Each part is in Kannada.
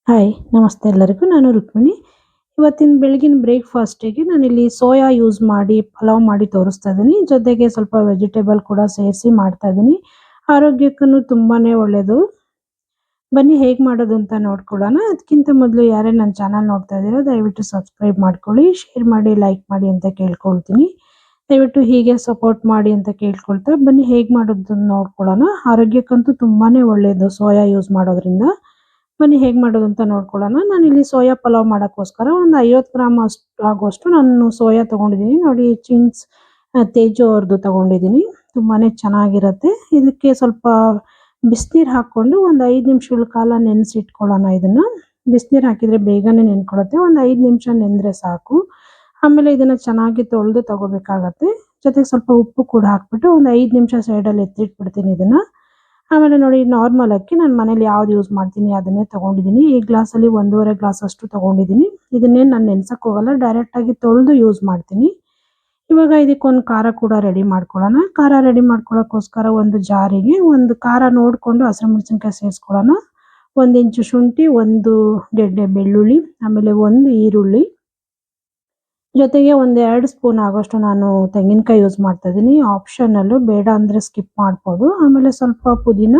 ಹಾಯ್ ನಮಸ್ತೆ ಎಲ್ಲರಿಗೂ. ನಾನು ರುಕ್ಮಿಣಿ. ಇವತ್ತಿನ ಬೆಳಗಿನ ಬ್ರೇಕ್‌ಫಾಸ್ಟಿಗೆ ನಾನಿಲ್ಲಿ ಸೋಯಾ ಯೂಸ್ ಮಾಡಿ ಪಲಾವ್ ಮಾಡಿ ತೋರಿಸ್ತಾ ಇದ್ದೀನಿ. ಜೊತೆಗೆ ಸ್ವಲ್ಪ ವೆಜಿಟೇಬಲ್ ಕೂಡ ಸೇರಿಸಿ ಮಾಡ್ತಾ ಇದ್ದೀನಿ. ಆರೋಗ್ಯಕ್ಕೂ ತುಂಬಾನೇ ಒಳ್ಳೆಯದು. ಬನ್ನಿ ಹೇಗೆ ಮಾಡೋದು ಅಂತ ನೋಡ್ಕೊಳ್ಳೋಣ. ಅದಕ್ಕಿಂತ ಮೊದಲು ಯಾರೇ ನನ್ನ ಚಾನಲ್ ನೋಡ್ತಾ ಇದ್ದೀರೋ ದಯವಿಟ್ಟು ಸಬ್ಸ್ಕ್ರೈಬ್ ಮಾಡ್ಕೊಳ್ಳಿ, ಶೇರ್ ಮಾಡಿ, ಲೈಕ್ ಮಾಡಿ ಅಂತ ಕೇಳ್ಕೊಳ್ತೀನಿ. ದಯವಿಟ್ಟು ಹೀಗೆ ಸಪೋರ್ಟ್ ಮಾಡಿ ಅಂತ ಕೇಳ್ಕೊಳ್ತಾ ಬನ್ನಿ ಹೇಗೆ ಮಾಡೋದು ನೋಡ್ಕೊಳ್ಳೋಣ. ಆರೋಗ್ಯಕ್ಕಂತೂ ತುಂಬಾನೇ ಒಳ್ಳೆಯದು ಸೋಯಾ ಯೂಸ್ ಮಾಡೋದ್ರಿಂದ. ಬನ್ನಿ ಹೇಗೆ ಮಾಡೋದು ಅಂತ ನೋಡ್ಕೊಳ್ಳೋಣ. ನಾನಿಲ್ಲಿ ಸೋಯಾ ಪಲಾವ್ ಮಾಡೋಕ್ಕೋಸ್ಕರ ಒಂದು 50 ಗ್ರಾಮ್ ಆಗುವಷ್ಟು ನಾನು ಸೋಯಾ ತೊಗೊಂಡಿದ್ದೀನಿ. ನೋಡಿ ಚಿಂಗ್ಸ್ ತೇಜು ಅವ್ರದ್ದು ತೊಗೊಂಡಿದ್ದೀನಿ. ತುಂಬಾನೇ ಚೆನ್ನಾಗಿರುತ್ತೆ. ಇದಕ್ಕೆ ಸ್ವಲ್ಪ ಬಿಸಿನೀರು ಹಾಕ್ಕೊಂಡು ಒಂದು 5 ನಿಮಿಷಗಳ ಕಾಲ ನೆನೆಸಿಟ್ಕೊಳ್ಳೋಣ ಇದನ್ನ. ಬಿಸಿನೀರು ಹಾಕಿದರೆ ಬೇಗನೆ ನೆನ್ಕೊಳ್ಳುತ್ತೆ. ಒಂದು 5 ನಿಮಿಷ ನೆಂದರೆ ಸಾಕು. ಆಮೇಲೆ ಇದನ್ನು ಚೆನ್ನಾಗಿ ತೊಳೆದು ತಗೋಬೇಕಾಗತ್ತೆ. ಜೊತೆಗೆ ಸ್ವಲ್ಪ ಉಪ್ಪು ಕೂಡ ಹಾಕ್ಬಿಟ್ಟು ಒಂದು 5 ನಿಮಿಷ ಸೈಡಲ್ಲಿ ಎತ್ತಿಟ್ಬಿಡ್ತೀನಿ ಇದನ್ನು. ಆಮೇಲೆ ನೋಡಿ ನಾರ್ಮಲ್ ಅಕ್ಕಿ ನಾನು ಮನೇಲಿ ಯಾವ್ದು ಯೂಸ್ ಮಾಡ್ತೀನಿ ಅದನ್ನೇ ತೊಗೊಂಡಿದ್ದೀನಿ. ಈ ಗ್ಲಾಸಲ್ಲಿ 1.5 ಗ್ಲಾಸ್ ಅಷ್ಟು ತೊಗೊಂಡಿದ್ದೀನಿ. ಇದನ್ನೇನು ನಾನು ನೆನ್ಸಕ್ಕೆ ಹೋಗಲ್ಲ, ಡೈರೆಕ್ಟಾಗಿ ತೊಳೆದು ಯೂಸ್ ಮಾಡ್ತೀನಿ. ಇವಾಗ ಇದಕ್ಕೊಂದು ಖಾರ ಕೂಡ ರೆಡಿ ಮಾಡ್ಕೊಳ್ಳೋಣ. ಖಾರ ರೆಡಿ ಮಾಡ್ಕೊಳ್ಳೋಕ್ಕೋಸ್ಕರ ಒಂದು ಜಾರಿಗೆ ಒಂದು ಖಾರ ನೋಡಿಕೊಂಡು ಹಸಿಮೆಣಸಿನ್ಕಾಯಿ ಸೇರಿಸ್ಕೊಳ್ಳೋಣ. 1 ಇಂಚು ಶುಂಠಿ, 1 ಗೆಡ್ಡೆ ಬೆಳ್ಳುಳ್ಳಿ, ಆಮೇಲೆ 1 ಈರುಳ್ಳಿ, ಜೊತೆಗೆ ಒಂದು 2 ಸ್ಪೂನ್ ಆಗೋಷ್ಟು ನಾನು ತೆಂಗಿನಕಾಯಿ ಯೂಸ್ ಮಾಡ್ತಾ ಇದ್ದೀನಿ. ಆಪ್ಷನಲ್ಲು, ಬೇಡ ಅಂದರೆ ಸ್ಕಿಪ್ ಮಾಡ್ಬೋದು. ಆಮೇಲೆ ಸ್ವಲ್ಪ ಪುದೀನ,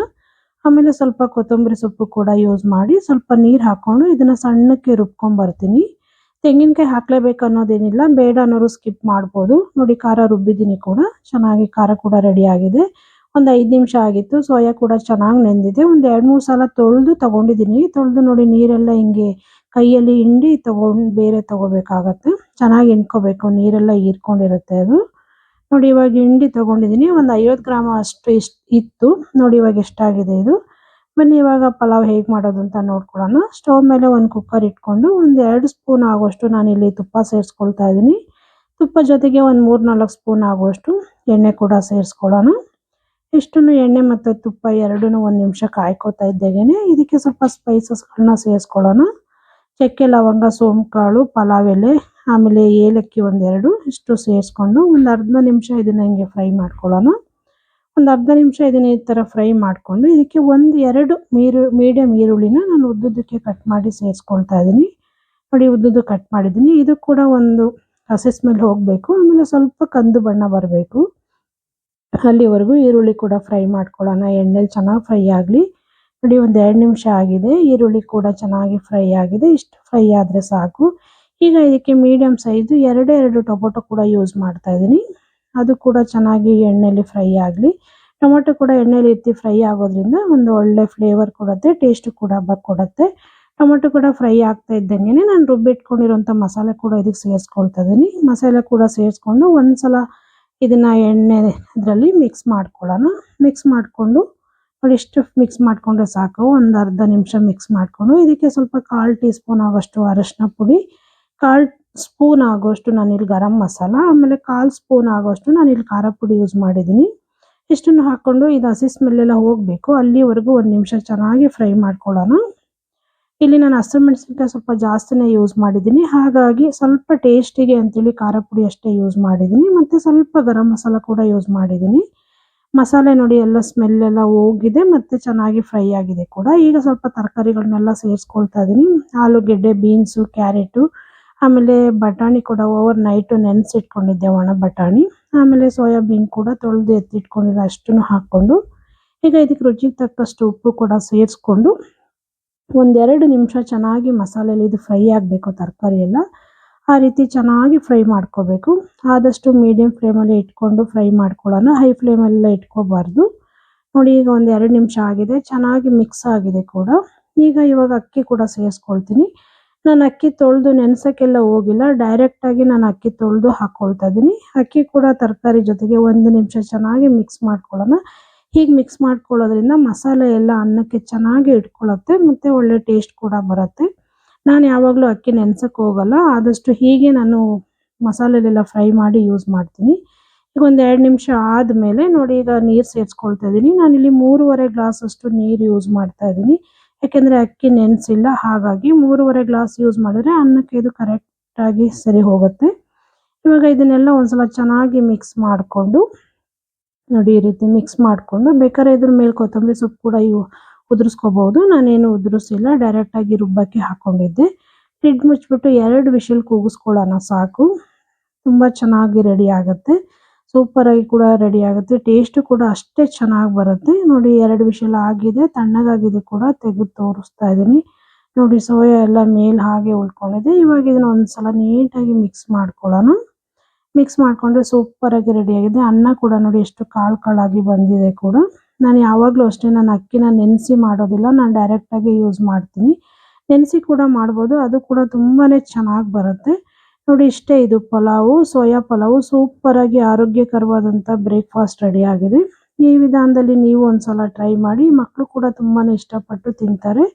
ಆಮೇಲೆ ಸ್ವಲ್ಪ ಕೊತ್ತಂಬರಿ ಸೊಪ್ಪು ಕೂಡ ಯೂಸ್ ಮಾಡಿ ಸ್ವಲ್ಪ ನೀರು ಹಾಕ್ಕೊಂಡು ಇದನ್ನು ಸಣ್ಣಕ್ಕೆ ರುಬ್ಕೊಂಬರ್ತೀನಿ. ತೆಂಗಿನಕಾಯಿ ಹಾಕಲೇಬೇಕು ಅನ್ನೋದೇನಿಲ್ಲ, ಬೇಡ ಅನ್ನೋರು ಸ್ಕಿಪ್ ಮಾಡ್ಬೋದು. ನೋಡಿ ಖಾರ ರುಬ್ಬಿದ್ದೀನಿ ಕೂಡ, ಚೆನ್ನಾಗಿ ಖಾರ ಕೂಡ ರೆಡಿ ಆಗಿದೆ. ಒಂದು 5 ನಿಮಿಷ ಆಗಿತ್ತು. ಸೋಯಾ ಕೂಡ ಚೆನ್ನಾಗಿ ನೆಂದಿದೆ. ಒಂದು 2-3 ಸಲ ತೊಳೆದು ತೊಗೊಂಡಿದ್ದೀನಿ. ತೊಳೆದು ನೋಡಿ ನೀರೆಲ್ಲ ಹಿಂಗೆ ಕೈಯಲ್ಲಿ ಹಿಂಡಿ ಬೇರೆ ತಗೋಬೇಕಾಗತ್ತೆ. ಚೆನ್ನಾಗಿ ಹಿಂಡ್ಕೋಬೇಕು, ನೀರೆಲ್ಲ ಹೀರ್ಕೊಂಡಿರುತ್ತೆ ಅದು. ನೋಡಿ ಇವಾಗ ಹಿಂಡಿ ತೊಗೊಂಡಿದ್ದೀನಿ. ಒಂದು 50 ಗ್ರಾಮ್ ಅಷ್ಟು ಇತ್ತು. ನೋಡಿ ಇವಾಗ ಎಷ್ಟಾಗಿದೆ ಇದು. ಬನ್ನಿ ಇವಾಗ ಪಲಾವ್ ಹೇಗೆ ಮಾಡೋದು ಅಂತ ನೋಡ್ಕೊಳ್ಳೋಣ. ಸ್ಟವ್ ಮೇಲೆ ಒಂದು ಕುಕ್ಕರ್ ಇಟ್ಕೊಂಡು ಒಂದು 2 ಸ್ಪೂನ್ ಆಗುವಷ್ಟು ನಾನಿಲ್ಲಿ ತುಪ್ಪ ಸೇರಿಸ್ಕೊಳ್ತಾ ಇದ್ದೀನಿ. ತುಪ್ಪ ಜೊತೆಗೆ ಒಂದು 3-4 ಸ್ಪೂನ್ ಆಗುವಷ್ಟು ಎಣ್ಣೆ ಕೂಡ ಸೇರಿಸ್ಕೊಳ್ಳೋಣ. ಇಷ್ಟನ್ನು ಎಣ್ಣೆ ಮತ್ತು ತುಪ್ಪ ಎರಡನ್ನೂ 1 ನಿಮಿಷ ಕಾಯ್ಕೋತಾ ಇದ್ದಾಗೇನೆ ಇದಕ್ಕೆ ಸ್ವಲ್ಪ ಸ್ಪೈಸಸ್ಗಳನ್ನ ಸೇರಿಸ್ಕೊಳ್ಳೋಣ. ಚಕ್ಕೆ, ಲವಂಗ, ಸೋಂಪು ಕಾಳು, ಪಲಾವ್ ಎಲೆ, ಆಮೇಲೆ ಏಲಕ್ಕಿ 1-2 ಇಷ್ಟು ಸೇರಿಸ್ಕೊಂಡು ಒಂದು ಅರ್ಧ ನಿಮಿಷ ಇದನ್ನು ಹಿಂಗೆ ಫ್ರೈ ಮಾಡ್ಕೊಳ್ಳೋಣ. ಒಂದು ಅರ್ಧ ನಿಮಿಷ ಇದನ್ನು ಈ ಥರ ಫ್ರೈ ಮಾಡಿಕೊಂಡು ಇದಕ್ಕೆ 1-2 ಮೀಡಿಯಮ್ ಈರುಳ್ಳಿನ ನಾನು ಉದ್ದುದ್ದಕ್ಕೆ ಕಟ್ ಮಾಡಿ ಸೇರಿಸ್ಕೊಳ್ತಾ ಇದ್ದೀನಿ. ನೋಡಿ ಉದ್ದುದ್ದು ಕಟ್ ಮಾಡಿದ್ದೀನಿ. ಇದು ಕೂಡ ಒಂದು ಹಸಿ ಸ್ಮೆಲ್ ಹೋಗಬೇಕು, ಆಮೇಲೆ ಸ್ವಲ್ಪ ಕಂದು ಬಣ್ಣ ಬರಬೇಕು. ಅಲ್ಲಿವರೆಗೂ ಈರುಳ್ಳಿ ಕೂಡ ಫ್ರೈ ಮಾಡ್ಕೊಳ್ಳೋಣ. ಎಣ್ಣೆಲಿ ಚೆನ್ನಾಗಿ ಫ್ರೈ ಆಗಲಿ. ನೋಡಿ ಒಂದು 2 ನಿಮಿಷ ಆಗಿದೆ. ಈರುಳ್ಳಿ ಕೂಡ ಚೆನ್ನಾಗಿ ಫ್ರೈ ಆಗಿದೆ. ಇಷ್ಟು ಫ್ರೈ ಆದರೆ ಸಾಕು. ಈಗ ಇದಕ್ಕೆ ಮೀಡಿಯಮ್ ಸೈಜು 2 ಟೊಮೊಟೊ ಕೂಡ ಯೂಸ್ ಮಾಡ್ತಾ ಇದ್ದೀನಿ. ಅದು ಕೂಡ ಚೆನ್ನಾಗಿ ಎಣ್ಣೆಯಲ್ಲಿ ಫ್ರೈ ಆಗಲಿ. ಟೊಮೊಟೊ ಕೂಡ ಎಣ್ಣೆಲಿ ಎತ್ತಿ ಫ್ರೈ ಆಗೋದ್ರಿಂದ ಒಂದು ಒಳ್ಳೆ ಫ್ಲೇವರ್ ಕೊಡುತ್ತೆ, ಟೇಸ್ಟ್ ಕೂಡ ಕೊಡುತ್ತೆ. ಟೊಮೊಟೊ ಕೂಡ ಫ್ರೈ ಆಗ್ತಾ ಇದ್ದಂಗೆ ನಾನು ರುಬ್ಬಿಟ್ಕೊಂಡಿರೋಂಥ ಮಸಾಲೆ ಕೂಡ ಇದಕ್ಕೆ ಸೇರಿಸ್ಕೊಳ್ತಾ ಇದ್ದೀನಿ. ಮಸಾಲೆ ಕೂಡ ಸೇರಿಸ್ಕೊಂಡು ಒಂದ್ಸಲ ಇದನ್ನು ಎಣ್ಣೆ ಇದರಲ್ಲಿ ಮಿಕ್ಸ್ ಮಾಡ್ಕೊಳ್ಳೋಣ. ಮಿಕ್ಸ್ ಮಾಡಿಕೊಂಡು ನೋಡಿ ಇಷ್ಟು ಮಿಕ್ಸ್ ಮಾಡಿಕೊಂಡ್ರೆ ಸಾಕು. ಒಂದು ಅರ್ಧ ನಿಮಿಷ ಮಿಕ್ಸ್ ಮಾಡಿಕೊಂಡು ಇದಕ್ಕೆ ಸ್ವಲ್ಪ 1/4 ಟೀ ಸ್ಪೂನ್ ಆಗೋಷ್ಟು ಅರಶಿನ ಪುಡಿ, 1/4 ಸ್ಪೂನ್ ಆಗೋಷ್ಟು ನಾನಿಲ್ಲಿ ಗರಂ ಮಸಾಲ, ಆಮೇಲೆ 1/4 ಸ್ಪೂನ್ ಆಗೋಷ್ಟು ನಾನಿಲ್ಲಿ ಖಾರ ಪುಡಿ ಯೂಸ್ ಮಾಡಿದ್ದೀನಿ. ಇಷ್ಟನ್ನು ಹಾಕ್ಕೊಂಡು ಇದು ಹಸಿ ಸ್ಮೆಲ್ಲೆಲ್ಲ ಹೋಗಬೇಕು, ಅಲ್ಲಿವರೆಗೂ 1 ನಿಮಿಷ ಚೆನ್ನಾಗಿ ಫ್ರೈ ಮಾಡ್ಕೊಳ್ಳೋಣ. ಇಲ್ಲಿ ನಾನು ಹಸಿಮೆಣಸಿನ್ಕಾಯಿ ಸ್ವಲ್ಪ ಜಾಸ್ತಿನೇ ಯೂಸ್ ಮಾಡಿದ್ದೀನಿ. ಹಾಗಾಗಿ ಸ್ವಲ್ಪ ಟೇಸ್ಟಿಗೆ ಅಂತೇಳಿ ಖಾರ ಪುಡಿ ಅಷ್ಟೇ ಯೂಸ್ ಮಾಡಿದ್ದೀನಿ. ಮತ್ತು ಸ್ವಲ್ಪ ಗರಂ ಮಸಾಲ ಕೂಡ ಯೂಸ್ ಮಾಡಿದ್ದೀನಿ. ಮಸಾಲೆ ನೋಡಿ ಎಲ್ಲ ಸ್ಮೆಲ್ಲೆಲ್ಲ ಹೋಗಿದೆ ಮತ್ತು ಚೆನ್ನಾಗಿ ಫ್ರೈ ಆಗಿದೆ ಕೂಡ. ಈಗ ಸ್ವಲ್ಪ ತರಕಾರಿಗಳನ್ನೆಲ್ಲ ಸೇರಿಸ್ಕೊಳ್ತಾ ಇದ್ದೀನಿ. ಆಲೂಗೆಡ್ಡೆ, ಬೀನ್ಸು, ಕ್ಯಾರೆಟು, ಆಮೇಲೆ ಬಟಾಣಿ ಕೂಡ ಓವರ್ ನೈಟು ನೆನೆಸಿಟ್ಕೊಂಡಿದ್ದೆ, ಒಣ ಬಟಾಣಿ. ಆಮೇಲೆ ಸೋಯಾಬೀನ್ ಕೂಡ ತೊಳೆದು ಎತ್ತಿಟ್ಕೊಂಡಿರೋ ಅಷ್ಟನ್ನು ಹಾಕ್ಕೊಂಡು ಈಗ ಇದಕ್ಕೆ ರುಚಿಗೆ ತಕ್ಕಷ್ಟು ಉಪ್ಪು ಕೂಡ ಸೇರಿಸ್ಕೊಂಡು 1-2 ನಿಮಿಷ ಚೆನ್ನಾಗಿ ಮಸಾಲೆಯಲ್ಲಿ ಇದು ಫ್ರೈ ಆಗಬೇಕು, ತರಕಾರಿ ಎಲ್ಲ. ಆ ರೀತಿ ಚೆನ್ನಾಗಿ ಫ್ರೈ ಮಾಡ್ಕೋಬೇಕು. ಆದಷ್ಟು ಮೀಡಿಯಮ್ ಫ್ಲೇಮಲ್ಲಿ ಇಟ್ಕೊಂಡು ಫ್ರೈ ಮಾಡ್ಕೊಳ್ಳೋಣ, ಹೈ ಫ್ಲೇಮಲ್ಲೆಲ್ಲ ಇಟ್ಕೋಬಾರ್ದು. ನೋಡಿ ಈಗ 1-2 ನಿಮಿಷ ಆಗಿದೆ, ಚೆನ್ನಾಗಿ ಮಿಕ್ಸ್ ಆಗಿದೆ ಕೂಡ. ಇವಾಗ ಅಕ್ಕಿ ಕೂಡ ಸೇರಿಸ್ಕೊಳ್ತೀನಿ. ನಾನು ಅಕ್ಕಿ ತೊಳೆದು ನೆನೆಸೋಕ್ಕೆಲ್ಲ ಹೋಗಿಲ್ಲ, ಡೈರೆಕ್ಟಾಗಿ ನಾನು ಅಕ್ಕಿ ತೊಳೆದು ಹಾಕ್ಕೊಳ್ತಾ ಇದ್ದೀನಿ. ಅಕ್ಕಿ ಕೂಡ ತರಕಾರಿ ಜೊತೆಗೆ 1 ನಿಮಿಷ ಚೆನ್ನಾಗಿ ಮಿಕ್ಸ್ ಮಾಡ್ಕೊಳ್ಳೋಣ. ಹೀಗೆ ಮಿಕ್ಸ್ ಮಾಡ್ಕೊಳ್ಳೋದ್ರಿಂದ ಮಸಾಲೆ ಎಲ್ಲ ಅನ್ನಕ್ಕೆ ಚೆನ್ನಾಗಿ ಇಟ್ಕೊಳ್ಳುತ್ತೆ ಮತ್ತು ಒಳ್ಳೆ ಟೇಸ್ಟ್ ಕೂಡ ಬರುತ್ತೆ. ನಾನು ಯಾವಾಗಲೂ ಅಕ್ಕಿ ನೆನೆಸೋಕ್ಕೆ ಹೋಗಲ್ಲ, ಆದಷ್ಟು ಹೀಗೆ ನಾನು ಮಸಾಲೆಲೆಲ್ಲ ಫ್ರೈ ಮಾಡಿ ಯೂಸ್ ಮಾಡ್ತೀನಿ. ಈಗ 1-2 ನಿಮಿಷ ಆದಮೇಲೆ ನೋಡಿ ಈಗ ನೀರು ಸೇರಿಸ್ಕೊಳ್ತಾ ಇದ್ದೀನಿ. ನಾನಿಲ್ಲಿ 3.5 ಗ್ಲಾಸಷ್ಟು ನೀರು ಯೂಸ್ ಮಾಡ್ತಾ ಇದ್ದೀನಿ. ಯಾಕೆಂದರೆ ಅಕ್ಕಿ ನೆನೆಸಿಲ್ಲ, ಹಾಗಾಗಿ 3.5 ಗ್ಲಾಸ್ ಯೂಸ್ ಮಾಡಿದ್ರೆ ಅನ್ನಕ್ಕೆ ಇದು ಕರೆಕ್ಟಾಗಿ ಸರಿ ಹೋಗುತ್ತೆ. ಇವಾಗ ಇದನ್ನೆಲ್ಲ ಒಂದ್ಸಲ ಚೆನ್ನಾಗಿ ಮಿಕ್ಸ್ ಮಾಡಿಕೊಂಡು ನೋಡಿ ಈ ರೀತಿ ಮಿಕ್ಸ್ ಮಾಡಿಕೊಂಡು ಬೇಕಾದ್ರೆ ಇದ್ರ ಮೇಲೆ ಕೊತ್ತಂಬರಿ ಸೊಪ್ಪು ಕೂಡ ಉದುರಿಸ್ಕೋಬಹುದು. ನಾನೇನು ಉದುರಿಸಿಲ್ಲ, ಡೈರೆಕ್ಟ್ ಆಗಿ ರುಬ್ಬಕ್ಕೆ ಹಾಕೊಂಡಿದ್ದೆ. ಲಿಡ್ ಮುಚ್ಚಿಬಿಟ್ಟು 2 ವಿಷಲ್ ಕೂಗಿಸ್ಕೊಳ್ಳೋಣ ಸಾಕು. ತುಂಬಾ ಚೆನ್ನಾಗಿ ರೆಡಿ ಆಗುತ್ತೆ. ಸೂಪರ್ ಆಗಿ ಕೂಡ ರೆಡಿ ಆಗುತ್ತೆ. ಟೇಸ್ಟ್ ಕೂಡ ಅಷ್ಟೇ ಚೆನ್ನಾಗಿ ಬರುತ್ತೆ. ನೋಡಿ 2 ವಿಷಲ್ ಆಗಿದೆ, ತಣ್ಣಗಾಗಿದೆ ಕೂಡ. ತೆಗೆದು ತೋರಿಸ್ತಾ ಇದ್ದೀನಿ. ನೋಡಿ ಸೋಯಾ ಎಲ್ಲ ಮೇಲೆ ಹಾಗೆ ಉಳ್ಕೊಂಡಿದೆ. ಇವಾಗ ಇದನ್ನ ಒಂದ್ಸಲ ನೀಟಾಗಿ ಮಿಕ್ಸ್ ಮಾಡ್ಕೊಳ್ಳೋಣ. ಮಿಕ್ಸ್ ಮಾಡ್ಕೊಂಡ್ರೆ ಸೂಪರ್ ಆಗಿ ರೆಡಿ ಆಗಿದೆ. ಅನ್ನ ಕೂಡ ನೋಡಿ ಎಷ್ಟು ಕಾಳಾಗಿ ಬಂದಿದೆ ಕೂಡ. ನಾನು ಯಾವಾಗಲೂ ಅಷ್ಟೇ, ನಾನು ಅಕ್ಕಿನ ನೆನೆಸಿ ಮಾಡೋದಿಲ್ಲ, ನಾನು ಡೈರೆಕ್ಟ್ ಆಗಿ ಯೂಸ್ ಮಾಡ್ತೀನಿ. ನೆನೆಸಿ ಕೂಡ ಮಾಡ್ಬೋದು, ಅದು ಕೂಡ ತುಂಬಾನೇ ಚೆನ್ನಾಗಿ ಬರುತ್ತೆ. ನೋಡಿ ಇಷ್ಟೇ, ಇದು ಪಲಾವು, ಸೋಯಾ ಪಲಾವು ಸೂಪರ್ ಆಗಿ ಆರೋಗ್ಯಕರವಾದಂಥ ಬ್ರೇಕ್ಫಾಸ್ಟ್ ರೆಡಿ ಆಗಿದೆ. ಈ ವಿಧಾನದಲ್ಲಿ ನೀವು ಒಂದ್ಸಲ ಟ್ರೈ ಮಾಡಿ. ಮಕ್ಕಳು ಕೂಡ ತುಂಬಾನೇ ಇಷ್ಟಪಟ್ಟು ತಿಂತಾರೆ.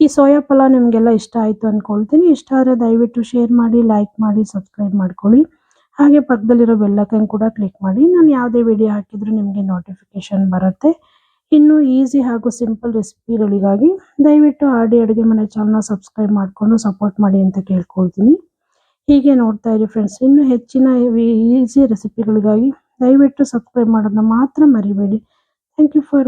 ಈ ಸೋಯಾ ಪಲಾವ್ ನಿಮಗೆಲ್ಲ ಇಷ್ಟ ಆಯಿತು ಅಂದ್ಕೊಳ್ತೀನಿ. ಇಷ್ಟ ಆದರೆ ದಯವಿಟ್ಟು ಶೇರ್ ಮಾಡಿ, ಲೈಕ್ ಮಾಡಿ, ಸಬ್ಸ್ಕ್ರೈಬ್ ಮಾಡ್ಕೊಳ್ಳಿ. ಹಾಗೆ ಪಕ್ಕದಲ್ಲಿರೋ ಬೆಲ್ ಐಕಾನ್ ಕೂಡ ಕ್ಲಿಕ್ ಮಾಡಿ. ನಾನು ಯಾವುದೇ ವಿಡಿಯೋ ಹಾಕಿದರೂ ನಿಮಗೆ ನೋಟಿಫಿಕೇಶನ್ ಬರುತ್ತೆ. ಇನ್ನು ಈಸಿ ಹಾಗೂ ಸಿಂಪಲ್ ರೆಸಿಪಿಗಳಿಗಾಗಿ ದಯವಿಟ್ಟು ಆರ್.ಡಿ. ಅಡುಗೆ ಮನೆ ಚಾನಲ್ನ ಸಬ್ಸ್ಕ್ರೈಬ್ ಮಾಡಿಕೊಂಡು ಸಪೋರ್ಟ್ ಮಾಡಿ ಅಂತ ಕೇಳ್ಕೊಳ್ತೀನಿ. ಹೀಗೆ ನೋಡ್ತಾ ಇರಿ ಫ್ರೆಂಡ್ಸ್. ಇನ್ನು ಹೆಚ್ಚಿನ ಈಸಿ ರೆಸಿಪಿಗಳಿಗಾಗಿ ದಯವಿಟ್ಟು ಸಬ್ಸ್ಕ್ರೈಬ್ ಮಾಡೋದನ್ನ ಮಾತ್ರ ಮರಿಬೇಡಿ. Thank you for